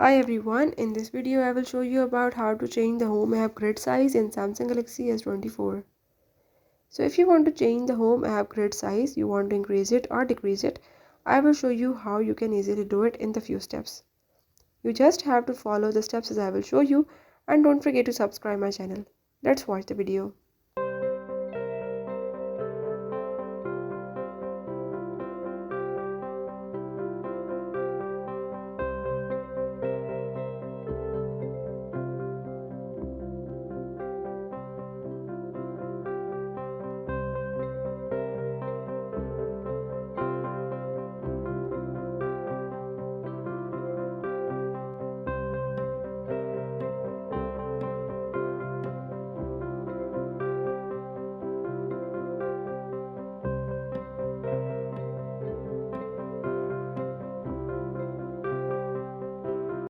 Hi everyone, in this video I will show you about how to change the home app grid size in Samsung Galaxy S24. So if you want to change the home app grid size, you want to increase it or decrease it, I will show you how you can easily do it in the few steps. You just have to follow the steps as I will show you and don't forget to subscribe my channel. Let's watch the video.